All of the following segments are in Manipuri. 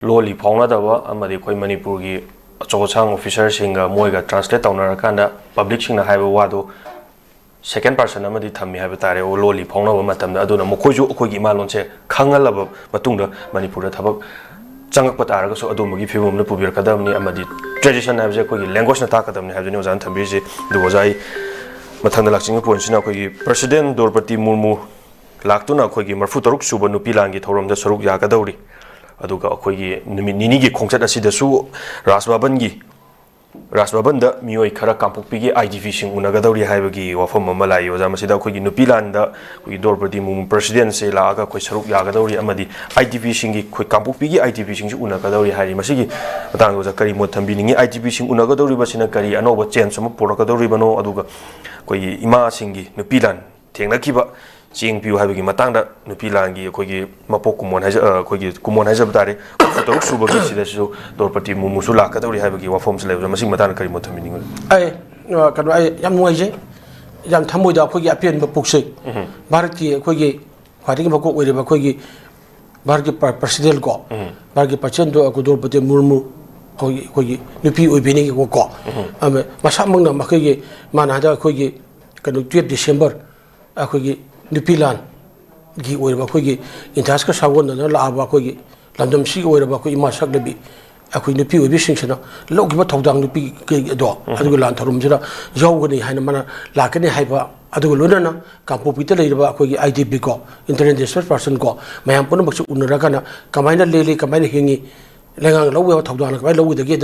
ꯂꯣꯜꯂꯤ ꯐꯥꯎꯅꯗꯕ ꯑꯃꯗꯤ ꯑꯩꯈꯣꯏ ꯃꯅꯤꯄꯨꯔꯒꯤ ꯑꯆꯧ ꯑꯁꯥꯡ ꯑꯣꯐꯤꯁꯔꯁꯤꯡꯒ ꯃꯣꯏꯒ ꯇ꯭ꯔꯥꯟꯁꯂꯦꯠ ꯇꯧꯅꯔꯀꯥꯟꯗ ꯄꯕ꯭ꯂꯤꯛꯁꯤꯡꯅ ꯍꯥꯏꯕ ꯋꯥꯗꯣ ꯁꯦꯀꯦꯟ ꯄꯔꯁꯟ ꯑꯃꯗꯤ ꯊꯝꯃꯤ ꯍꯥꯏꯕ ꯇꯥꯔꯦ ꯂꯣꯜꯂꯤ ꯐꯥꯎꯅꯕ ꯃꯇꯝꯗ ꯑꯗꯨꯅ ꯃꯈꯣꯏꯁꯨ ꯑꯩꯈꯣꯏꯒꯤ ꯏꯃꯥꯂꯣꯟꯁꯦ ꯈꯪꯍꯜꯂꯕ ꯃꯇꯨꯡꯗ ꯃꯅꯤꯄꯨꯔꯗ ꯊꯕꯛ ꯆꯪꯉꯛꯄ ꯇꯥꯔꯒꯁꯨ ꯑꯗꯨꯝꯕꯒꯤ ꯐꯤꯕꯝꯗ ꯄꯨꯕꯤꯔꯛꯀꯗꯕꯅꯤ ꯑꯃꯗꯤ ꯇ꯭ꯔꯦꯗꯤꯁꯟ ꯍꯥꯏꯕꯁꯦ ꯑꯩꯈꯣꯏꯒꯤ ꯂꯦꯡꯒ꯭ꯋꯦꯖꯅ ꯇꯥꯛꯀꯗꯕꯅꯤ ꯍꯥꯏꯕꯗꯨꯅꯤ ꯑꯣꯖꯥꯅ ꯊꯝꯕꯤꯔꯤꯁꯤ ꯑꯗꯨꯒ ꯑꯣꯖꯥ ꯑꯩ ꯃꯊꯪꯗ ꯂꯥꯛꯆꯅꯤꯡꯕ ꯄꯣꯏꯟꯠꯁꯤꯅ ꯑꯩꯈꯣꯏꯒꯤ ꯄ꯭ꯔꯁꯤꯗꯦꯟ ꯗ꯭ꯔꯧꯄꯗꯤ ꯃꯨꯔꯃꯨ ꯂꯥꯛꯇꯨꯅ ꯑꯩꯈꯣꯏꯒꯤ 34 ꯁꯨꯕ ꯅꯨꯄꯤ ꯂꯥꯟꯒꯤ ꯊꯧꯔꯝꯗ ꯁꯔꯨꯛ ꯌꯥꯒꯗꯧꯔꯤ ꯑꯗꯨꯒ ꯑꯩꯈꯣꯏꯒꯤ ꯅꯨꯃꯤꯠ ꯅꯤꯅꯤꯒꯤ ꯈꯣꯡꯆꯠ ꯑꯁꯤꯗꯁꯨ ꯔꯥꯖꯚꯕꯟꯗ ꯃꯤꯑꯣꯏ ꯈꯔ ꯀꯥꯡꯄꯣꯛꯄꯤꯒꯤ IDPꯁꯤꯡ ꯎꯅꯒꯗꯧꯔꯤ ꯍꯥꯏꯕꯒꯤ ꯋꯥꯐꯝ ꯑꯃ ꯂꯥꯛꯏ ꯑꯣꯖꯥ ꯃꯁꯤꯗ ꯑꯩꯈꯣꯏꯒꯤ ꯅꯨꯄꯤ ꯂꯥꯟꯗ ꯑꯩꯈꯣꯏꯒꯤ ꯗ꯭ꯔꯧꯄꯗꯤ ꯃꯨꯔꯃꯨ ꯄ꯭ꯔꯁꯤꯗꯦꯟꯁꯦ ꯂꯥꯛꯑꯒ ꯑꯩꯈꯣꯏ ꯁꯔꯨꯛ ꯌꯥꯒꯗꯧꯔꯤ ꯑꯃꯗꯤ IDPꯁꯤꯡꯒꯤ ꯑꯩꯈꯣꯏ ꯀꯥꯡꯄꯣꯛꯄꯤꯒꯤ IDPꯁꯤꯡꯁꯨ ꯎꯅꯒꯗꯧꯔꯤ ꯍꯥꯏꯔꯤ ꯃꯁꯤꯒꯤ ꯃꯇꯥꯡꯗ ꯑꯣꯖꯥ ꯀꯔꯤ ꯃꯣꯠ ꯊꯝꯕꯤꯅꯤꯡꯉꯤ IDPꯁꯤꯡ ꯎꯅꯒꯗꯧꯔꯤꯕꯁꯤꯅ ꯀꯔꯤ ꯑꯅꯧꯕ ꯆꯦꯟꯖ ꯑꯃ ꯄꯨꯔꯛꯀꯗꯧꯔꯤꯕꯅꯣ ꯑꯗꯨꯒ ꯑꯩꯈꯣꯏꯒꯤ ꯏꯃꯥꯁꯤꯡꯒꯤ ꯅꯨꯄꯤ ꯂꯥꯟ ꯊꯦꯡꯅꯈꯤꯕ ꯆꯦꯡ ꯄꯤꯌꯨ ꯍꯥꯏꯕꯒꯤ ꯃꯇꯥꯡꯗ ꯅꯨꯄꯤ ꯂꯥꯟꯒꯤ ꯑꯩꯈꯣꯏꯒꯤ ꯃꯄꯣꯛ ꯀꯨꯝꯑꯣꯟ ꯑꯩꯈꯣꯏꯒꯤ ꯀꯨꯝꯑꯣꯟ ꯍꯥꯏꯖꯕ ꯇꯥꯔꯦ 34 ꯁꯨꯕꯒꯤ ꯁꯤꯗꯁꯨ ꯗ꯭ꯔꯧꯄꯗꯤ ꯃꯨꯔꯃꯨꯁꯨ ꯂꯥꯛꯀꯗꯧꯔꯤ ꯍꯥꯏꯕꯒꯤ ꯋꯥꯐꯝꯁꯨ ꯂꯩꯕ ꯃꯁꯤꯒꯤ ꯃꯇꯥꯡꯗ ꯀꯔꯤ ꯃꯣꯠ ꯊꯝꯕꯤꯅꯤꯡꯉꯤ ꯀꯩꯅꯣ ꯑꯩ ꯌꯥꯝ ꯅꯨꯡꯉꯥꯏꯖꯩ ꯌꯥꯝ ꯊꯃꯣꯏꯗ ꯑꯩꯈꯣꯏꯒꯤ ꯑꯄꯦꯟꯕ ꯄꯣꯛꯆꯩ ꯚꯥꯔꯠꯀꯤ ꯑꯩꯈꯣꯏꯒꯤ ꯈ꯭ꯋꯥꯏꯗꯒꯤ ꯃꯀꯣꯛ ꯑꯣꯏꯔꯤꯕ ꯑꯩꯈꯣꯏꯒꯤ ꯚꯥꯔꯠꯀꯤ ꯄ꯭ꯔꯁꯤꯗꯦꯟ ꯀꯣ ꯚꯥꯔꯠꯀꯤ ꯄ꯭ꯔꯁꯤꯗꯦꯟꯗꯣ ꯗ꯭ꯔꯧꯄꯗꯤ ꯃꯨꯔꯃꯨ ꯑꯩꯈꯣꯏꯒꯤ ꯅꯨꯄꯤ ꯑꯣꯏꯕꯤꯅꯤ ꯀꯣ ꯃꯁꯥꯃꯛꯅ ꯃꯈꯣꯏꯒꯤ ꯃꯥꯅ ꯍꯟꯗꯛ ꯑꯩꯈꯣꯏꯒꯤ ꯀꯩꯅꯣ 12 ꯗꯤꯁꯦꯝꯕꯔ ꯑꯩꯈꯣꯏꯒꯤ ꯅꯨꯄꯤ ꯂꯥꯟꯒꯤ ꯑꯣꯏꯔꯤꯕ ꯑꯩꯈꯣꯏꯒꯤ ꯏꯟꯊꯥꯁꯀ ꯁꯥꯒꯣꯟꯅꯗꯨꯅ ꯂꯥꯛꯑꯕ ꯑꯩꯈꯣꯏꯒꯤ ꯂꯝꯗꯝꯁꯤꯒꯤ ꯑꯣꯏꯔꯕ ꯑꯩꯈꯣꯏ ꯏꯃꯥ ꯁꯛꯂꯕꯤ ꯑꯩꯈꯣꯏ ꯅꯨꯄꯤ ꯑꯣꯏꯕꯤꯁꯤꯡꯁꯤꯅ ꯂꯧꯈꯤꯕ ꯊꯧꯗꯥꯡ ꯅꯨꯄꯤ ꯑꯗꯣ ꯑꯗꯨꯒ ꯂꯥꯟ ꯊꯧꯔꯝꯁꯤꯗ ꯌꯥꯎꯒꯅꯤ ꯍꯥꯏꯅ ꯃꯥꯅ ꯂꯥꯛꯀꯅꯤ ꯍꯥꯏꯕ ꯑꯗꯨꯒ ꯂꯣꯏꯅꯅ ꯀꯥꯡꯄꯣꯛꯄꯤꯗ ꯂꯩꯔꯤꯕ ꯑꯩꯈꯣꯏꯒꯤ IDP ꯀꯣ ꯏꯟꯇꯔꯅꯦꯁꯅꯦꯜ ꯗꯤꯁꯄ꯭ꯂꯦꯁ ꯄꯔꯁꯟ ꯀꯣ ꯃꯌꯥꯝ ꯄꯨꯝꯅꯃꯛꯁꯨ ꯎꯅꯔꯒꯅ ꯀꯃꯥꯏꯅ ꯂꯦꯜꯂꯤ ꯀꯃꯥꯏꯅ ꯍꯤꯡꯉꯤ ꯂꯩꯉꯥꯛꯅ ꯂꯧꯕ ꯌꯥꯕ ꯊꯧꯗꯥꯡꯅ ꯀꯃꯥꯏꯅ ꯂꯧꯒꯗꯒꯦ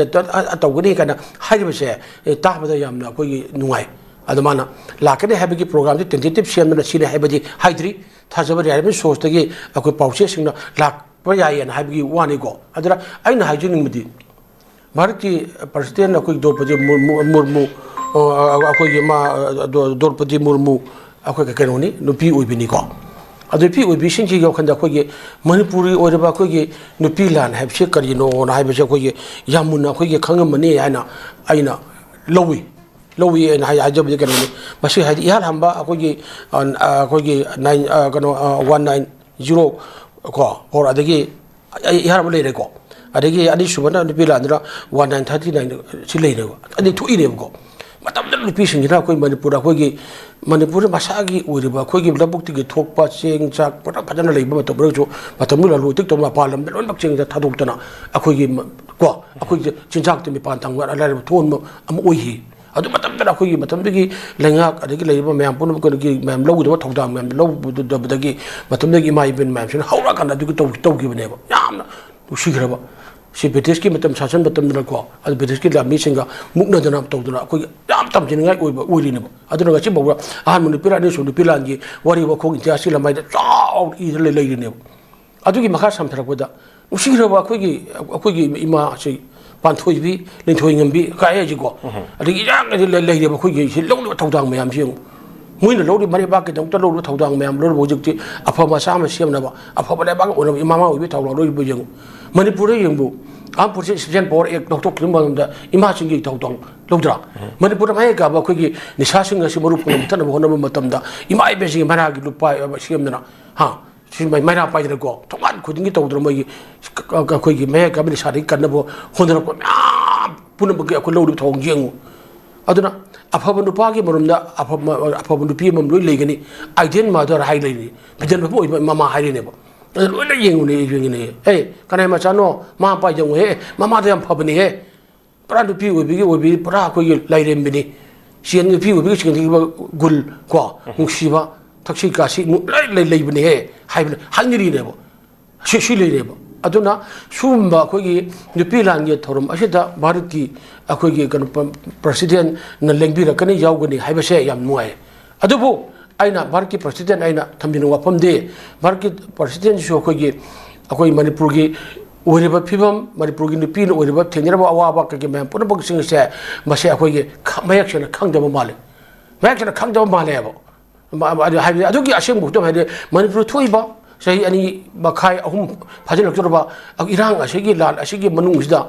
ꯇꯧꯒꯅꯤ ꯀꯥꯏꯅ ꯍꯥꯏꯔꯤꯕꯁꯦ ꯇꯥꯕꯗ ꯌꯥꯝꯅ ꯑꯩꯈꯣꯏꯒꯤ ꯅꯨꯡꯉꯥꯏ ꯑꯗꯣ ꯃꯥꯅ ꯂꯥꯛꯀꯅꯤ ꯍꯥꯏꯕꯒꯤ ꯄ꯭ꯔꯣꯒ꯭ꯔꯥꯝꯁꯤ ꯇꯦꯟꯇꯦꯇꯤꯚ ꯁꯦꯝꯗꯅ ꯁꯤꯅꯤ ꯍꯥꯏꯕꯗꯤ ꯍꯥꯏꯗ꯭ꯔꯤ ꯊꯥꯖꯕ ꯌꯥꯔꯤꯕ ꯁꯣꯔꯁꯇꯒꯤ ꯑꯩꯈꯣꯏ ꯄꯥꯎꯆꯦꯁꯤꯡꯅ ꯂꯥꯛꯄ ꯌꯥꯏꯌꯦꯅ ꯍꯥꯏꯕꯒꯤ ꯋꯥꯅꯤꯀꯣ ꯑꯗꯨꯅ ꯑꯩꯅ ꯍꯥꯏꯖꯅꯤꯡꯕꯗꯤ ꯚꯥꯔꯠꯀꯤ ꯄ꯭ꯔꯁꯤꯗꯦꯟ ꯑꯩꯈꯣꯏ ꯗ꯭ꯔꯧꯄꯗꯤ ꯃꯨꯔꯃꯨ ꯑꯩꯈꯣꯏꯒꯤ ꯗ꯭ꯔꯧꯄꯗꯤ ꯃꯨꯔꯃꯨ ꯑꯩꯈꯣꯏ ꯀꯩꯅꯣꯅꯤ ꯅꯨꯄꯤ ꯑꯣꯏꯕꯤꯅꯤꯀꯣ ꯑꯗꯨ ꯅꯨꯄꯤ ꯑꯣꯏꯕꯤꯁꯤꯡꯁꯤꯒꯤ ꯋꯥꯈꯜꯗ ꯑꯩꯈꯣꯏꯒꯤ ꯃꯅꯤꯄꯨꯔꯤ ꯑꯣꯏꯔꯤꯕ ꯑꯩꯈꯣꯏꯒꯤ ꯅꯨꯄꯤ ꯂꯥꯟ ꯍꯥꯏꯕꯁꯤ ꯀꯔꯤꯅꯣꯅ ꯍꯥꯏꯕꯁꯦ ꯑꯩꯈꯣꯏꯒꯤ ꯌꯥꯝ ꯃꯨꯟꯅ ꯑꯩꯈꯣꯏꯒꯤ ꯈꯪꯉꯝꯃꯅꯤ ꯍꯥꯏꯅ ꯑꯩꯅ ꯂꯧꯏ ꯑꯩꯅ ꯍꯥꯏꯖꯕꯗꯤ ꯀꯩꯅꯣꯅꯤ ꯃꯁꯤ ꯍꯥꯏꯗꯤ ꯏꯍꯥꯟ ꯍꯥꯟꯕ ꯑꯩꯈꯣꯏꯒꯤ 190 ꯀꯣ ꯐꯣꯔ ꯑꯗꯒꯤ ꯏꯍꯥꯟ ꯍꯥꯟꯕ ꯂꯩꯔꯦꯀꯣ ꯑꯗꯒꯤ ꯑꯅꯤꯁꯨꯕꯅ ꯅꯨꯄꯤ ꯂꯥꯟꯗꯨꯅ 1939 ꯁꯤ ꯂꯩꯔꯦꯕ ꯑꯅꯤ ꯊꯣꯛꯏꯅꯦꯕꯀꯣ ꯃꯇꯝꯗ ꯅꯨꯄꯤꯁꯤꯡꯁꯤꯅ ꯑꯩꯈꯣꯏ ꯃꯅꯤꯄꯨꯔ ꯃꯁꯥꯒꯤ ꯑꯣꯏꯔꯤꯕ ꯑꯩꯈꯣꯏꯒꯤ ꯂꯧꯕꯨꯛꯇꯒꯤ ꯊꯣꯛꯄ ꯆꯦꯡ ꯆꯥꯛ ꯐꯖꯅ ꯂꯩꯕ ꯃꯇꯝ ꯑꯣꯏꯔꯁꯨ ꯃꯇꯝꯗꯨꯗ ꯂꯂꯣꯟ ꯏꯇꯤꯛ ꯇꯧꯕ ꯃꯄꯥꯟ ꯂꯝꯗ ꯂꯣꯏꯅꯃꯛ ꯆꯦꯡꯗ ꯊꯥꯗꯣꯛꯇꯅ ꯑꯩꯈꯣꯏꯒꯤ ꯆꯤꯟꯖꯥꯛꯇ ꯃꯤꯄꯥꯟ ꯇꯥꯡꯕ ꯑꯂꯥꯏꯕ ꯊꯣꯟꯕ ꯑꯃ ꯑꯣꯏꯈꯤ ꯑꯗꯨ ꯃꯇꯝꯗꯨꯗ ꯑꯩꯈꯣꯏꯒꯤ ꯃꯇꯝꯗꯨꯒꯤ ꯂꯩꯉꯥꯛ ꯑꯗꯒꯤ ꯂꯩꯔꯤꯕ ꯃꯌꯥꯝ ꯄꯨꯝꯅꯃꯛꯀꯤ ꯃꯌꯥꯝ ꯂꯧꯒꯗꯕ ꯊꯧꯗꯥꯡ ꯃꯌꯥꯝ ꯂꯧꯒꯗꯕꯗꯒꯤ ꯃꯇꯝꯗꯨꯒꯤ ꯏꯃꯥ ꯏꯕꯦꯟ ꯃꯌꯥꯝꯁꯤꯅ ꯍꯧꯔꯛꯑꯀꯥꯟꯗ ꯑꯗꯨꯒꯤ ꯇꯧꯈꯤꯕꯅꯦꯕ ꯌꯥꯝꯅ ꯅꯨꯡꯁꯤꯈ꯭ꯔꯕ ꯁꯤ ꯕ꯭ꯔꯤꯇꯤꯁꯀꯤ ꯃꯇꯝ ꯁꯥꯁꯟ ꯃꯇꯝꯗꯅꯀꯣ ꯑꯗꯨ ꯕ꯭ꯔꯤꯇꯤꯁꯀꯤ ꯂꯥꯟꯃꯤꯁꯤꯡꯒ ꯃꯨꯛꯅꯗꯅ ꯇꯧꯗꯅ ꯑꯩꯈꯣꯏꯒꯤ ꯌꯥꯝ ꯇꯝꯖꯅꯤꯡꯉꯥꯏ ꯑꯣꯏꯔꯤꯅꯦꯕ ꯑꯗꯨꯅ ꯉꯁꯤ ꯐꯥꯎꯕ ꯑꯍꯥꯟꯕ ꯅꯨꯄꯤ ꯂꯥꯟ ꯑꯅꯤꯁꯨꯕ ꯅꯨꯄꯤ ꯂꯥꯟꯒꯤ ꯋꯥꯔꯤ ꯋꯥꯈꯣꯡ ꯏꯇꯤꯍꯥꯁꯀꯤ ꯂꯃꯥꯏꯗ ꯆꯥꯎꯅ ꯏꯔ ꯂꯩꯔꯤꯅꯦꯕ ꯑꯗꯨꯒꯤ ꯃꯈꯥ ꯁꯝꯊꯔꯛꯄꯗ ꯅꯨꯡꯁꯤꯈ꯭ꯔꯕ ꯑꯩꯈꯣꯏꯒꯤ ꯏꯃꯥꯁꯤ ꯄꯥꯟꯊꯣꯏꯕꯤ ꯂꯤꯟꯊꯣꯏꯉꯝꯕꯤ ꯀꯥꯏ ꯍꯥꯏꯁꯤꯀꯣ ꯑꯗꯒꯤ ꯏꯔꯥꯡ ꯂꯩꯔꯤꯕ ꯑꯩꯈꯣꯏꯒꯤ ꯂꯧꯔꯤꯕ ꯊꯧꯗꯥꯡ ꯃꯌꯥꯝꯁꯤ ꯌꯦꯡꯉꯨ ꯃꯣꯏꯅ ꯂꯧꯔꯤꯕ ꯃꯔꯩꯕꯥꯛꯀꯤꯗꯃꯛꯇ ꯂꯧꯔꯤꯕ ꯊꯧꯗꯥꯡ ꯃꯌꯥꯝ ꯂꯧꯔꯤꯕ ꯍꯧꯖꯤꯛꯇꯤ ꯑꯐꯕ ꯃꯆꯥ ꯑꯃ ꯁꯦꯝꯅꯕ ꯑꯐꯕ ꯂꯩꯕꯥꯛ ꯑꯣꯏꯅꯕ ꯏꯃꯥ ꯑꯣꯏꯕꯤ ꯊꯧꯗꯥꯡ ꯂꯧꯔꯤꯕ ꯌꯦꯡꯉꯨ ꯃꯅꯤꯄꯨꯔꯗ ꯌꯦꯡꯕꯨ ꯑꯥꯝꯄꯨꯔꯁꯤ ꯁꯤꯇꯤꯖꯦꯟ ꯄꯥꯋꯔ ꯑꯦꯛ ꯂꯧꯊꯣꯛꯈꯤꯕ ꯃꯇꯝꯗ ꯏꯃꯥꯁꯤꯡꯒꯤ ꯊꯧꯗꯥꯡ ꯂꯧꯗ꯭ꯔꯥ ꯃꯅꯤꯄꯨꯔꯗ ꯃꯌꯦꯛ ꯀꯥꯕ ꯑꯩꯈꯣꯏꯒꯤ ꯅꯤꯁꯥꯁꯤꯡ ꯑꯁꯤ ꯃꯔꯨ ꯐꯪꯅ ꯃꯨꯊꯠꯅꯕ ꯍꯣꯠꯅꯕ ꯃꯇꯝꯗ ꯏꯃꯥ ꯏꯕꯦꯟꯁꯤꯡꯒꯤ ꯃꯩꯔꯥꯒꯤ ꯂꯨꯄꯥ ꯁꯦꯝꯗꯅ ꯁꯤ ꯃꯩꯔꯥ ꯄꯥꯏꯗꯅꯀꯣ ꯊꯣꯡꯒꯥꯟ ꯈꯨꯗꯤꯡꯒꯤ ꯇꯧꯗꯅ ꯃꯣꯏꯒꯤ ꯑꯩꯈꯣꯏꯒꯤ ꯃꯌꯦꯛ ꯀꯥꯕ ꯅꯤꯁꯥꯗꯒꯤ ꯀꯟꯅꯕ ꯍꯣꯠꯅꯔꯛꯄ ꯃꯌꯥꯝ ꯄꯨꯝꯅꯃꯛꯀꯤ ꯑꯩꯈꯣꯏ ꯂꯧꯔꯤꯕ ꯊꯧꯗꯥꯡ ꯌꯦꯡꯉꯨ ꯑꯗꯨꯅ ꯑꯐꯕ ꯅꯨꯄꯥꯒꯤ ꯃꯔꯝꯗ ꯑꯐꯕ ꯅꯨꯄꯤ ꯑꯃ ꯂꯣꯏ ꯂꯩꯒꯅꯤ ꯑꯥꯏꯗꯤꯌꯦꯜ ꯃꯥꯗꯔ ꯍꯥꯏ ꯂꯩꯔꯤ ꯐꯤꯖꯟ ꯐꯕ ꯑꯣꯏꯕ ꯃꯃꯥ ꯍꯥꯏꯔꯤꯅꯦꯕ ꯑꯗꯨ ꯂꯣꯏꯅ ꯌꯦꯡꯉꯨꯅꯦ ꯀꯅꯥꯏ ꯃꯆꯥꯅꯣ ꯃꯃꯥ ꯃꯄꯥ ꯌꯦꯡꯉꯨꯍꯦ ꯃꯃꯥꯗ ꯌꯥꯝ ꯐꯕꯅꯤꯍꯦ ꯄꯨꯔꯥ ꯅꯨꯄꯤ ꯑꯣꯏꯕꯤ ꯄꯨꯔꯥ ꯑꯩꯈꯣꯏꯒꯤ ꯂꯥꯏꯔꯦꯝꯕꯤꯅꯤ ꯅꯨꯄꯤ ꯑꯣꯏꯕꯤꯒꯤ ꯆꯦꯟꯈꯤꯕ ꯒꯨꯜ ꯀꯣ ꯅꯨꯡꯁꯤꯕ ꯊꯛꯁꯤ ꯀꯥꯁꯤ ꯂꯩꯕꯅꯤꯍꯦ ꯍꯥꯏꯅꯔꯤꯅꯦꯕ ꯁꯤ ꯂꯩꯔꯦꯕ ꯑꯗꯨꯅ ꯁꯨꯒꯨꯝꯕ ꯑꯩꯈꯣꯏꯒꯤ ꯅꯨꯄꯤ ꯂꯥꯟꯒꯤ ꯊꯧꯔꯝ ꯑꯁꯤꯗ ꯚꯥꯔꯠꯀꯤ ꯑꯩꯈꯣꯏꯒꯤ ꯀꯩꯅꯣ ꯄ꯭ꯔꯁꯤꯗꯦꯟꯅ ꯂꯦꯡꯕꯤꯔꯛꯀꯅꯤ ꯌꯥꯎꯒꯅꯤ ꯍꯥꯏꯕꯁꯦ ꯌꯥꯝ ꯅꯨꯡꯉꯥꯏ ꯑꯗꯨꯕꯨ ꯑꯩꯅ ꯚꯥꯔꯠꯀꯤ ꯄ꯭ꯔꯁꯤꯗꯦꯟ ꯑꯩꯅ ꯊꯝꯕꯤꯅꯤꯡꯕ ꯋꯥꯐꯝꯗꯤ ꯚꯥꯔꯠꯀꯤ ꯄ꯭ꯔꯁꯤꯗꯦꯟꯁꯤꯁꯨ ꯑꯩꯈꯣꯏ ꯃꯅꯤꯄꯨꯔꯒꯤ ꯑꯣꯏꯔꯤꯕ ꯐꯤꯕꯝ ꯃꯅꯤꯄꯨꯔꯒꯤ ꯅꯨꯄꯤꯅ ꯑꯣꯏꯔꯤꯕ ꯊꯦꯡꯅꯔꯤꯕ ꯑꯋꯥꯕ ꯀꯩꯀꯩ ꯃꯌꯥꯝ ꯄꯨꯝꯅꯃꯛꯁꯤꯡꯁꯦ ꯃꯁꯤ ꯑꯩꯈꯣꯏꯒꯤ ꯃꯌꯦꯛ ꯁꯦꯡꯅ ꯈꯪꯗꯕ ꯃꯥꯜꯂꯦꯕ ꯍꯥꯏꯕꯗꯤ ꯑꯗꯨꯒꯤ ꯑꯁꯦꯡꯕ ꯈꯨꯗꯝ ꯍꯥꯏꯗꯤ ꯃꯅꯤꯄꯨꯔ ꯊꯣꯛꯏꯕ ꯆꯍꯤ 2.5-3 ꯐꯥꯖꯤꯜꯂꯛꯇꯧꯔꯕ ꯏꯔꯥꯡ ꯑꯁꯤꯒꯤ ꯂꯥꯟ ꯑꯁꯤꯒꯤ ꯃꯅꯨꯡꯁꯤꯗ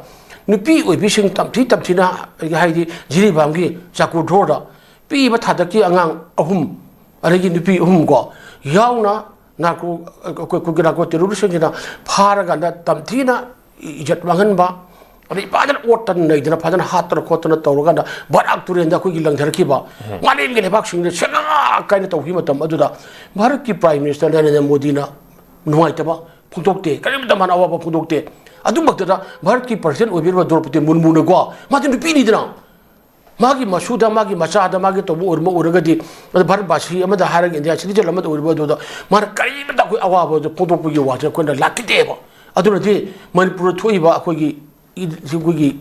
ꯅꯨꯄꯤ ꯑꯣꯏꯕꯤꯁꯤꯡ ꯇꯝꯊꯤꯅ ꯍꯥꯏꯗꯤ ꯖꯤꯔꯤꯕꯥꯝꯒꯤ ꯆꯥꯀꯨꯔꯙꯣꯔꯗ ꯄꯤꯕ ꯊꯥꯗꯛꯀꯤ ꯑꯉꯥꯡ 3 ꯑꯗꯒꯤ ꯅꯨꯄꯤ 3 ꯀꯣ ꯌꯥꯎꯅ ꯅꯥꯔꯀꯣ ꯇꯦꯔꯣꯔꯤꯁꯁꯤꯡꯁꯤꯅ ꯐꯥꯔꯀꯥꯟꯗ ꯇꯝꯊꯤꯅ ꯏꯖꯠ ꯃꯥꯡꯍꯟꯕ ꯑꯗꯩ ꯐꯖꯅ ꯑꯣꯠꯇꯅ ꯅꯩꯗꯅ ꯐꯖꯅ ꯍꯥꯠꯇꯅ ꯈꯣꯠꯇꯅ ꯇꯧꯔꯀꯥꯟꯗ ꯕꯔꯥꯛ ꯇꯨꯔꯦꯟꯗ ꯑꯩꯈꯣꯏꯒꯤ ꯂꯪꯊꯔꯛꯈꯤꯕ ꯃꯥꯂꯦꯝꯒꯤ ꯂꯩꯕꯥꯛꯁꯤꯡꯗ ꯁꯦꯡꯅ ꯀꯥꯏꯅ ꯇꯧꯈꯤꯕ ꯃꯇꯝ ꯑꯗꯨꯗ ꯚꯥꯔꯠꯀꯤ ꯄ꯭ꯔꯥꯏꯝ ꯃꯤꯅꯤꯁꯇꯔ ꯅꯔꯦꯟꯗ꯭ꯔ ꯃꯣꯗꯤꯅ ꯅꯨꯡꯉꯥꯏꯇꯕ ꯐꯣꯡꯗꯣꯛꯇꯦ ꯀꯔꯤꯝꯇ ꯃꯥꯅ ꯑꯋꯥꯕ ꯐꯣꯡꯗꯣꯛꯇꯦ ꯑꯗꯨꯃꯛꯇꯗ ꯚꯥꯔꯠꯀꯤ ꯄ꯭ꯔꯁꯤꯗꯦꯟ ꯑꯣꯏꯕꯤꯔꯤꯕ ꯗ꯭ꯔꯧꯄꯗꯤ ꯃꯨꯔꯃꯨꯅꯀꯣ ꯃꯥꯗꯤ ꯅꯨꯄꯤꯅꯤꯗꯅ ꯃꯥꯒꯤ ꯃꯁꯨꯗ ꯃꯥꯒꯤ ꯃꯆꯥꯗ ꯃꯥꯒꯤ ꯇꯧꯕ ꯑꯣꯏꯔꯒꯗꯤ ꯚꯥꯔꯠꯕꯥꯁꯤ ꯑꯃꯗ ꯍꯥꯏꯔꯒ ꯏꯟꯗꯤꯌꯥ ꯁꯤꯇꯤꯖꯦꯟ ꯑꯃꯗ ꯑꯣꯏꯔꯤꯕ ꯑꯗꯨꯗ ꯃꯥꯅ ꯀꯔꯤꯃꯇ ꯑꯩꯈꯣꯏ ꯑꯋꯥꯕꯗ ꯐꯣꯡꯗꯣꯛꯄꯒꯤ ꯋꯥꯁꯦ ꯑꯩꯈꯣꯏꯅ ꯂꯥꯛꯈꯤꯗꯦꯕ ꯑꯗꯨꯅꯗꯤ ꯃꯅꯤꯄꯨꯔꯗ ꯊꯣꯛꯏꯕ ꯑꯩꯈꯣꯏꯒꯤ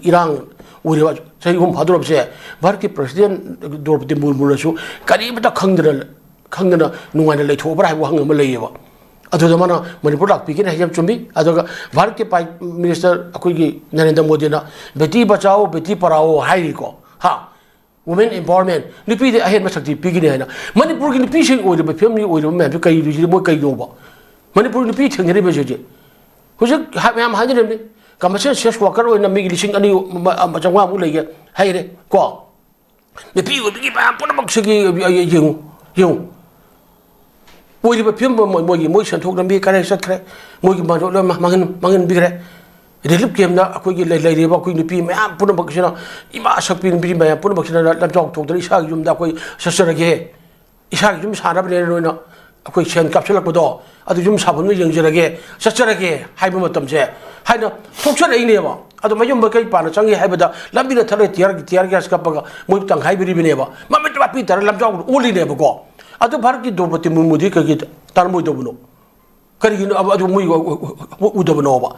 ꯏꯔꯥꯡ ꯑꯣꯏꯔꯤꯕ ꯆꯍꯤ 3 ꯐꯥꯗꯣꯔꯕꯁꯦ ꯚꯥꯔꯠꯀꯤ ꯄ꯭ꯔꯁꯤꯗꯦꯟ ꯗ꯭ꯔꯧꯄꯗꯤ ꯃꯨꯔꯃꯨꯅꯁꯨ ꯀꯔꯤꯃꯇ ꯈꯪꯗꯅ ꯅꯨꯡꯉꯥꯏꯅ ꯂꯩꯊꯣꯛꯑꯕ꯭ꯔꯥ ꯍꯥꯏꯕ ꯋꯥꯍꯪ ꯑꯃ ꯂꯩꯌꯦꯕ ꯑꯗꯨꯗ ꯃꯥꯅ ꯃꯅꯤꯄꯨꯔ ꯂꯥꯛꯄꯤꯒꯅꯤ ꯍꯥꯏꯕ ꯆꯨꯝꯃꯤ ꯑꯗꯨꯒ ꯚꯥꯔꯠꯀꯤ ꯄ꯭ꯔꯥꯏꯝ ꯃꯤꯅꯤꯁꯇꯔ ꯑꯩꯈꯣꯏꯒꯤ ꯅꯔꯦꯟꯗ꯭ꯔ ꯃꯣꯗꯤꯅ ꯕꯦꯇꯤ ꯕꯆꯥओ ꯕꯦꯇꯤ ꯄढ़ाओ ꯍꯥꯏꯔꯤꯀꯣ ꯍꯥ ꯋꯨꯃꯦꯟ ꯑꯦꯝꯄꯥꯋꯔꯃꯦꯟ ꯅꯨꯄꯤꯗ ꯑꯍꯦꯟꯕ ꯁꯛꯇꯤ ꯄꯤꯒꯅꯤ ꯍꯥꯏꯅ ꯃꯅꯤꯄꯨꯔꯒꯤ ꯅꯨꯄꯤꯁꯤꯡ ꯑꯣꯏꯔꯤꯕ ꯐꯦꯃꯤꯂꯤ ꯑꯣꯏꯔꯤꯕ ꯃꯌꯥꯝꯁꯨ ꯀꯩꯗꯨꯁꯤꯗꯤ ꯃꯣꯏ ꯀꯩꯗꯧꯕ ꯃꯅꯤꯄꯨꯔꯒꯤ ꯅꯨꯄꯤ ꯊꯦꯡꯅꯔꯤꯕꯁꯤ ꯍꯧꯖꯤꯛ ꯃꯌꯥꯝ ꯍꯥꯏꯅꯔꯤꯕꯅꯤ ꯀꯃꯔꯁꯤꯌꯦꯜ ꯁꯦꯛꯁ ꯋꯥꯔꯀꯔ ꯑꯣꯏꯅ ꯃꯤꯒꯤ 2,250 ꯂꯩꯒꯦ ꯍꯩꯔꯦ ꯀꯣ ꯅꯨꯄꯤ ꯑꯣꯏꯕꯒꯤ ꯃꯌꯥꯝ ꯄꯨꯝꯅꯃꯛꯁꯤꯒꯤ ꯌꯦꯡꯉꯨ ꯑꯣꯏꯔꯤꯕ ꯐꯤꯕꯝ ꯃꯣꯏ ꯁꯦꯟꯊꯣꯛ ꯂꯝꯕꯤ ꯀꯔꯥꯏ ꯆꯠꯈ꯭ꯔꯦ ꯃꯣꯏꯒꯤ ꯃꯥꯡꯍꯟꯕꯤꯈ꯭ꯔꯦ ꯔꯤꯂꯤꯐ ꯀꯦꯝꯞꯗ ꯑꯩꯈꯣꯏꯒꯤ ꯂꯩꯔꯤꯕ ꯑꯩꯈꯣꯏ ꯅꯨꯄꯤ ꯃꯌꯥꯝ ꯄꯨꯝꯅꯃꯛꯁꯤꯅ ꯏꯃꯥ ꯁꯛꯄꯤ ꯅꯨꯄꯤ ꯃꯌꯥꯝ ꯄꯨꯝꯅꯃꯛꯁꯤꯅ ꯂꯝꯖꯥꯎ ꯊꯣꯛꯇꯅ ꯏꯁꯥꯒꯤ ꯌꯨꯝꯗ ꯑꯩꯈꯣই ꯆꯠꯆꯔꯒꯦ ꯏꯁꯥꯒꯤ ꯌꯨꯝ ꯁꯥꯅꯕꯅꯦꯅ ꯅꯣꯏꯅ ꯑꯩꯈꯣꯏ ꯁꯦꯟ ꯀꯥꯞꯁꯤꯜꯂꯛꯄꯗꯣ ꯑꯗꯨ ꯌꯨꯝ ꯁꯥꯐꯝꯗ ꯌꯦꯡꯖꯔꯒꯦ ꯆꯠꯆꯔꯒꯦ ꯍꯥꯏꯕ ꯃꯇꯝꯁꯦ ꯍꯥꯏꯅ ꯊꯣꯛꯆꯔꯛꯏꯅꯦꯕ ꯑꯗꯣ ꯃꯌꯨꯝ ꯃꯀꯩ ꯄꯥꯟꯅ ꯆꯪꯉꯦ ꯍꯥꯏꯕꯗ ꯂꯝꯕꯤꯗ ꯊꯠꯂꯒ ꯇꯤꯌꯥꯔ ꯒ꯭ꯌꯥꯁ ꯀꯥꯞꯄꯒ ꯃꯣꯏ ꯇꯪꯈꯥꯏꯕꯤꯔꯤꯕꯅꯦꯕ ꯃꯃꯤꯠꯇ ꯃꯄꯤ ꯇꯥꯔ ꯂꯝꯖꯥꯎꯗ ꯑꯣꯜꯂꯤꯅꯦꯕꯀꯣ ꯑꯗꯨ ꯚꯥꯔꯠꯀꯤ ꯗ꯭ꯔꯧꯄꯗꯤ ꯃꯨꯔꯃꯨꯗꯤ ꯀꯩꯒꯤ ꯇꯥꯔꯃꯣꯏꯗꯕꯅꯣ ꯀꯔꯤꯒꯤꯅꯣ ꯑꯗꯨ ꯃꯣꯏ ꯎꯗꯕꯅꯣꯕ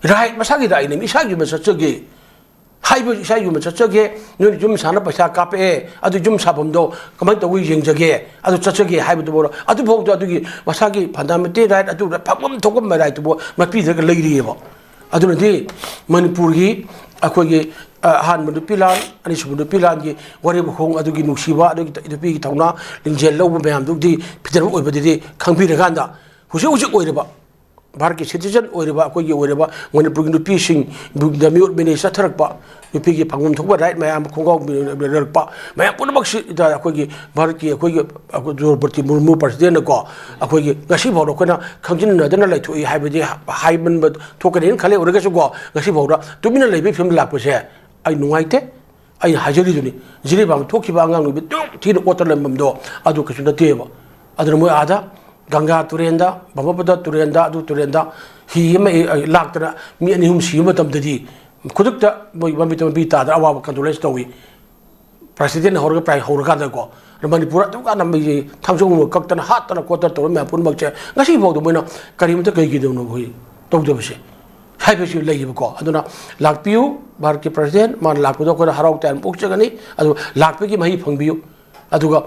ꯔꯥꯏꯠ ꯃꯁꯥꯒꯤ ꯔꯥꯏꯠꯅꯦ ꯏꯁꯥꯒꯤ ꯌꯨꯝꯗ ꯆꯠꯆꯒꯦ ꯍꯥꯏꯕ ꯏꯁꯥꯒꯤ ꯌꯨꯝꯗ ꯆꯠꯆꯒꯦ ꯅꯣꯏꯅ ꯌꯨꯝ ꯁꯥꯅ ꯄꯩꯁꯥ ꯀꯥꯞꯄꯛꯑꯦ ꯑꯗꯨ ꯌꯨꯝ ꯁꯥꯐꯝꯗꯣ ꯀꯃꯥꯏꯅ ꯇꯧꯋꯤ ꯌꯦꯡꯖꯒꯦ ꯑꯗꯨ ꯆꯠꯆꯒꯦ ꯍꯥꯏꯕꯗꯨꯕꯨ ꯑꯗꯨꯐꯥꯎꯗ ꯑꯗꯨꯒꯤ ꯃꯁꯥꯒꯤ ꯐꯟꯗꯥꯃꯦꯟꯇꯦꯜ ꯔꯥꯏꯠ ꯑꯗꯨ ꯐꯪꯐꯝ ꯊꯣꯛꯐꯝ ꯔꯥꯏꯠꯇꯨꯕꯨ ꯃꯄꯤꯗ꯭ꯔꯒ ꯂꯩꯔꯤꯑꯕ ꯑꯗꯨꯅꯗꯤ ꯃꯅꯤꯄꯨꯔꯒꯤ ꯑꯩꯈꯣꯏꯒꯤ ꯑꯍꯥꯟꯕ ꯅꯨꯄꯤ ꯂꯥꯟ ꯑꯅꯤꯁꯨꯕ ꯅꯨꯄꯤ ꯂꯥꯟꯒꯤ ꯋꯥꯔꯦꯞ ꯋꯥꯈꯣꯡ ꯑꯗꯨꯒꯤ ꯅꯨꯡꯁꯤꯕ ꯑꯗꯨꯒꯤ ꯅꯨꯄꯤꯒꯤ ꯊꯧꯅꯥ ꯂꯤꯡꯖꯦꯜ ꯂꯧꯕ ꯃꯌꯥꯝꯗꯨꯗꯤ ꯐꯤꯖꯔꯝ ꯑꯣꯏꯕꯗꯨꯗꯤ ꯈꯪꯕꯤꯔꯀꯥꯟꯗ ꯍꯧꯖꯤꯛ ꯑꯣꯏꯔꯤꯕ ꯚꯥꯔꯠꯀꯤ ꯁꯤꯇꯤꯖꯦꯟ ꯑꯣꯏꯔꯤꯕ ꯑꯩꯈꯣꯏꯒꯤ ꯑꯣꯏꯔꯤꯕ ꯃꯅꯤꯄꯨꯔꯒꯤ ꯅꯨꯄꯤꯁꯤꯡꯗ ꯃꯤꯑꯣꯠ ꯆꯠꯊꯔꯛꯄ ꯅꯨꯄꯤꯒꯤ ꯐꯪꯐꯝ ꯊꯣꯛꯄ ꯔꯥꯏꯠ ꯃꯌꯥꯝ ꯈꯣꯡꯒꯥꯎꯕꯤꯔꯛꯄ ꯃꯌꯥꯝ ꯄꯨꯝꯅꯃꯛꯁꯤꯗ ꯑꯩꯈꯣꯏꯒꯤ ꯚꯥꯔꯠꯀꯤ ꯑꯩꯈꯣꯏꯒꯤ ꯗ꯭ꯔꯧꯄꯗꯤ ꯃꯨꯔꯃꯨ ꯄ꯭ꯔꯁꯤꯗꯦꯟꯅꯀꯣ ꯑꯩꯈꯣꯏꯒꯤ ꯉꯁꯤꯐꯥꯎꯗ ꯑꯩꯈꯣꯏꯅ ꯈꯪꯖꯤꯟꯅꯗꯅ ꯂꯩꯊꯣꯛꯏ ꯍꯥꯏꯕꯗꯤ ꯍꯥꯏꯃꯟꯕ ꯊꯣꯛꯀꯅꯤꯅ ꯈꯜꯂꯦ ꯑꯣꯏꯔꯒꯁꯨꯀꯣ ꯉꯁꯤꯐꯥꯎꯗ ꯇꯨꯃꯤꯟꯅ ꯂꯩꯕꯒꯤ ꯐꯤꯕꯝ ꯂꯥꯛꯄꯁꯦ ꯑꯩ ꯅꯨꯡꯉꯥꯏꯇꯦ ꯑꯩꯅ ꯍꯥꯏꯖꯔꯤꯗꯨꯅꯤ ꯖꯤꯔꯤꯕꯥꯝ ꯊꯣꯛꯈꯤꯕ ꯑꯉꯥꯡ ꯅꯨꯄꯤ ꯊꯤꯅ ꯑꯣꯠꯇ ꯂꯩꯔꯝꯕꯗꯣ ꯑꯗꯨ ꯀꯩꯁꯨ ꯅꯠꯇꯦꯕ ꯑꯗꯨꯅ ꯃꯣꯏ ꯑꯥꯗ ꯒꯪꯒꯥ ꯇꯨꯔꯦꯟꯗ ꯕ꯭ꯔꯍ꯭ꯃꯄꯨꯇ꯭ꯔ ꯇꯨꯔꯦꯟꯗ ꯑꯗꯨ ꯇꯨꯔꯦꯟꯗ ꯍꯤ ꯑꯃ ꯂꯥꯛꯇꯅ ꯃꯤ 2-3 ꯁꯤꯕ ꯃꯇꯝꯗꯗꯤ ꯈꯨꯗꯛꯇ ꯃꯣꯏ ꯃꯃꯤ ꯇꯥꯗꯅ ꯑꯋꯥꯕ ꯀꯟꯗꯣꯂꯦꯟꯁ ꯇꯧꯏ ꯄ꯭ꯔꯁꯤꯗꯦꯟ ꯍꯧꯔꯀꯥꯟꯗꯀꯣ ꯃꯅꯤꯄꯨꯔ ꯑꯗꯨꯝꯀꯥꯟꯗ ꯃꯣꯏꯒꯤ ꯊꯥꯡꯖꯧꯒꯨꯝꯕ ꯀꯛꯇꯅ ꯍꯥꯠꯇꯅ ꯈꯣꯠꯇꯅ ꯇꯧꯔ ꯃꯌꯥꯝ ꯄꯨꯝꯅꯃꯛꯁꯦ ꯉꯁꯤꯐꯥꯎꯗ ꯃꯣꯏꯅ ꯀꯔꯤꯃꯇ ꯀꯩꯒꯤꯗꯧꯅꯣ ꯑꯩꯈꯣꯏ ꯇꯧꯗꯕꯁꯦ ꯍꯥꯏꯕꯁꯤ ꯂꯩꯌꯦꯕꯀꯣ ꯑꯗꯨꯅ ꯂꯥꯛꯄꯤꯌꯨ ꯚꯥꯔꯠꯀꯤ ꯄ꯭ꯔꯁꯤꯗꯦꯟ ꯃꯥꯅ ꯂꯥꯛꯄꯗ ꯑꯩꯈꯣꯏꯅ ꯍꯔꯥꯎ ꯇꯌꯥꯝꯅ ꯄꯣꯛꯆꯒꯅꯤ ꯑꯗꯨ ꯂꯥꯛꯄꯒꯤ ꯃꯍꯩ ꯐꯪꯕꯤꯌꯨ ꯑꯗꯨꯒ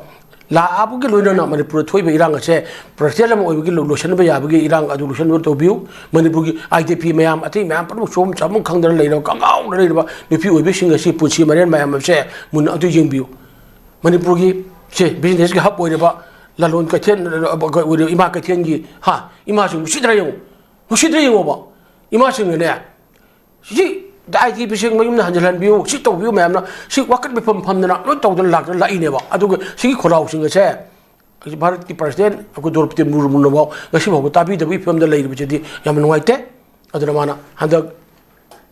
ꯂꯥꯛꯑꯕꯒꯤ ꯂꯣꯏꯅꯅ ꯃꯅꯤꯄꯨꯔꯗ ꯊꯣꯛꯏꯕ ꯏꯔꯥꯡ ꯑꯁꯦ ꯄ꯭ꯔꯁꯤꯗꯦꯟ ꯑꯃ ꯑꯣꯏꯕꯒꯤ ꯂꯣꯏꯁꯤꯟꯕ ꯌꯥꯕꯒꯤ ꯏꯔꯥꯡ ꯑꯗꯨ ꯂꯣꯏꯁꯤꯟꯕ ꯇꯧꯕꯤꯌꯨ ꯃꯅꯤꯄꯨꯔꯒꯤ IDP ꯃꯌꯥꯝ ꯑꯇꯩ ꯃꯌꯥꯝ ꯄꯨꯝꯅꯃꯛ ꯆꯥꯐꯝ ꯈꯪꯗꯅ ꯂꯩꯔꯕ ꯀꯪꯒꯥꯎꯅ ꯂꯩꯔꯤꯕ ꯅꯨꯄꯤ ꯑꯣꯏꯕꯁꯤꯡ ꯑꯁꯤ ꯄꯨꯟꯁꯤ ꯃꯔꯦꯟ ꯃꯌꯥꯝ ꯑꯁꯦ ꯃꯨꯟꯅ ꯑꯗꯨ ꯌꯦꯡꯕꯤꯌꯨ ꯃꯅꯤꯄꯨꯔꯒꯤ ꯕꯤꯖꯤꯅꯦꯁꯀꯤ ꯍꯕ ꯑꯣꯏꯔꯤꯕ ꯂꯂꯣꯟ ꯀꯩꯊꯦꯜ ꯑꯣꯏꯔꯤꯕ ꯏꯃꯥ ꯀꯩꯊꯦꯜꯒꯤ ꯏꯃꯥꯁꯤꯡ ꯅꯨꯡꯁꯤꯗ꯭ꯔꯥ ꯌꯦꯡꯉꯣꯕ ꯏꯃꯥꯁꯤꯡꯅꯅꯦ ꯁꯤ IDPꯁꯤꯡ ꯃꯌꯨꯝꯗ ꯍꯟꯖꯤꯜꯍꯟꯕꯤꯌꯨ ꯁꯤ ꯇꯧꯕꯤꯌꯨ ꯃꯌꯥꯝꯅ ꯁꯤ ꯋꯥꯀꯠ ꯐꯝꯗꯅ ꯂꯣꯏ ꯇꯧꯗꯅ ꯂꯥꯛꯏꯅꯦꯕ ꯑꯗꯨꯒ ꯁꯤꯒꯤ ꯈꯣꯜꯂꯥꯎꯁꯤꯡ ꯑꯁꯦ ꯚꯥꯔꯠꯀꯤ ꯄ꯭ꯔꯁꯤꯗꯦꯟ ꯑꯩꯈꯣꯏ ꯗ꯭ꯔꯧꯄꯗꯤ ꯃꯨꯔꯃꯨꯅꯐꯥꯎ ꯉꯁꯤꯐꯥꯎꯕ ꯇꯥꯕꯤꯗꯕꯒꯤ ꯐꯤꯕꯝꯗ ꯂꯩꯔꯤꯕꯁꯤꯗꯤ ꯌꯥꯝꯅ ꯅꯨꯡꯉꯥꯏꯇꯦ ꯑꯗꯨꯅ ꯃꯥꯅ ꯍꯟꯗꯛ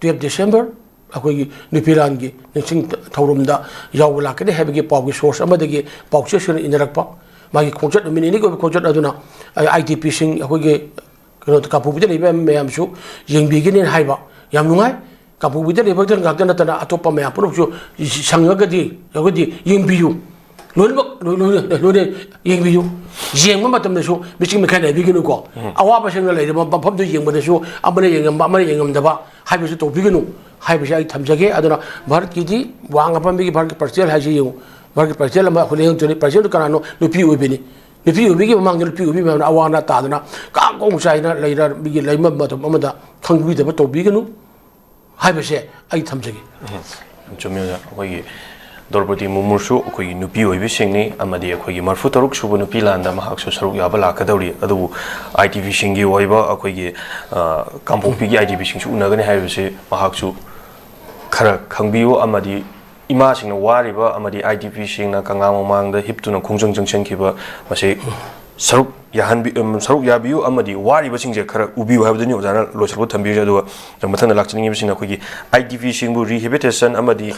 12 ꯗꯤꯁꯦꯝꯕꯔ ꯑꯩꯈꯣꯏꯒꯤ ꯅꯨꯄꯤ ꯂꯥꯟꯒꯤ ꯅꯤꯡꯁꯤꯡ ꯊꯧꯔꯝꯗ ꯌꯥꯎꯕ ꯂꯥꯛꯀꯅꯤ ꯍꯥꯏꯕꯒꯤ ꯄꯥꯎꯒꯤ ꯁꯣꯔꯁ ꯑꯃꯗꯒꯤ ꯄꯥꯎꯆꯦ ꯁꯨꯅ ꯏꯅꯔꯛꯄ ꯃꯥꯒꯤ ꯈꯣꯡꯆꯠ ꯅꯨꯃꯤꯠ 2ꯒꯤ ꯑꯣꯏꯕ ꯈꯣꯡꯆꯠ ꯑꯗꯨꯅ IDPꯁꯤꯡ ꯑꯩꯈꯣꯏꯒꯤ ꯀꯥꯡꯄꯣꯛꯄꯤꯗ ꯂꯩꯕ ꯃꯌꯥꯝꯁꯨ ꯌꯦꯡꯕꯤꯒꯅꯤꯅ ꯍꯥꯏꯕ ꯌꯥꯝ ꯅꯨꯡꯉꯥꯏ ꯀꯥꯡꯄꯣꯛꯄꯤꯗ ꯂꯩꯕ ꯉꯥꯛꯇ ꯅꯠꯇꯅ ꯑꯇꯣꯞꯄ ꯃꯌꯥꯝ ꯄꯨꯝꯅꯃꯛꯁꯨ ꯁꯪꯉꯒꯗꯤ ꯌꯦꯡꯕꯤꯌꯨ ꯂꯣꯏꯅ ꯌꯦꯡꯕꯤꯌꯨ ꯌꯦꯡꯕ ꯃꯇꯝꯗꯁꯨ ꯃꯤꯆꯤꯡ ꯃꯤꯈꯥꯏ ꯂꯩꯕꯤꯒꯅꯨꯀꯣ ꯑꯋꯥꯕꯁꯤꯡꯅ ꯂꯩꯔꯤꯕ ꯃꯐꯝꯗꯨ ꯌꯦꯡꯕꯗꯁꯨ ꯑꯃꯅ ꯌꯦꯡꯉꯝꯕ ꯑꯃꯅ ꯌꯦꯡꯉꯝꯗꯕ ꯍꯥꯏꯕꯁꯨ ꯇꯧꯕꯤꯒꯅꯨ ꯍꯥꯏꯕꯁꯤ ꯑꯩ ꯊꯝꯖꯒꯦ ꯑꯗꯨꯅ ꯚꯥꯔꯠꯀꯤꯗꯤ ꯋꯥꯡꯉꯄꯟꯕꯤꯒꯤ ꯚꯥꯔꯠꯀꯤ ꯄ꯭ꯔꯁꯤꯗꯦꯟ ꯍꯥꯏꯁꯤ ꯌꯦꯡꯉꯨ ꯚꯥꯔꯠꯀꯤ ꯄ꯭ꯔꯁꯤꯗꯦꯟ ꯑꯃ ꯑꯩꯈꯣꯏꯅ ꯌꯦꯡꯉꯛꯇꯣꯏꯅꯤ ꯄ꯭ꯔꯁꯤꯗꯦꯟꯗꯨ ꯀꯅꯥꯅꯣ ꯅꯨꯄꯤ ꯑꯣꯏꯕꯤꯅꯤ ꯅꯨꯄꯤ ꯑꯣꯏꯕꯤꯒꯤ ꯃꯃꯥꯡꯗ ꯅꯨꯄꯤ ꯑꯣꯏꯕꯤ ꯃꯌꯥꯝꯅ ꯑꯋꯥ ꯑꯅꯥ ꯇꯥꯗꯅ ꯀꯥꯡ ꯆꯥꯏꯅ ꯂꯩꯕ ꯃꯇꯝ ꯑꯃꯗ ꯈꯪꯕꯤꯗꯕ ꯇꯧꯕꯤꯒꯅꯨ ꯍꯥꯏꯕꯁꯦ ꯑꯩ ꯊꯝꯖꯒꯦ ꯆꯨꯝꯃꯤ ꯑꯩꯈꯣꯏꯒꯤ ꯗ꯭ꯔꯧꯄꯗꯤ ꯃꯨꯔꯃꯨꯁꯨ ꯑꯩꯈꯣꯏꯒꯤ ꯅꯨꯄꯤ ꯑꯣꯏꯕꯤꯁꯤꯡꯅꯤ ꯑꯃꯗꯤ ꯑꯩꯈꯣꯏꯒꯤ 36 ꯁꯨꯕ ꯅꯨꯄꯤ ꯂꯥꯟꯗ ꯃꯍꯥꯛꯁꯨ ꯁꯔꯨꯛ ꯌꯥꯕ ꯂꯥꯛꯀꯗꯧꯔꯤ ꯑꯗꯨꯕꯨ IDPꯁꯤꯡꯒꯤ ꯑꯣꯏꯕ ꯑꯩꯈꯣꯏꯒꯤ ꯀꯥꯡꯄꯣꯛꯄꯤꯒꯤ IDPꯁꯤꯡꯁꯨ ꯎꯅꯒꯅꯤ ꯍꯥꯏꯕꯁꯤ ꯃꯍꯥꯛꯁꯨ ꯈꯔ ꯈꯪꯕꯤꯌꯨ ꯑꯃꯗꯤ ꯏꯃꯥꯁꯤꯡꯅ ꯋꯥꯔꯤꯕ ꯑꯃꯗꯤ IDPꯁꯤꯡꯅ ꯀꯪꯂꯥ ꯃꯃꯥꯡꯗ ꯍꯤꯞꯇꯨꯅ ꯈꯣꯡꯖꯪ ꯆꯪꯁꯤꯟꯈꯤꯕ ꯃꯁꯤ ꯁꯔꯨꯛ ꯌꯥꯕꯤꯌꯨ ꯑꯃꯗꯤ ꯋꯥꯔꯤꯕꯁꯤꯡꯁꯦ ꯈꯔ ꯎꯕꯤꯌꯨ ꯍꯥꯏꯕꯗꯨꯅꯤ ꯑꯣꯖꯥꯅ ꯂꯣꯏꯁꯤꯜꯂꯛꯄ ꯊꯝꯕꯤꯔꯤꯁꯦ ꯑꯗꯨꯒ ꯃꯊꯪꯗ ꯂꯥꯛꯆꯅꯤꯡꯉꯤꯕꯁꯤꯡꯅ ꯑꯩꯈꯣꯏꯒꯤ IDPꯁꯤꯡꯕꯨ ꯔꯤꯍꯦꯕꯤꯂꯤꯇꯦꯁꯟ ꯑꯃꯗꯤ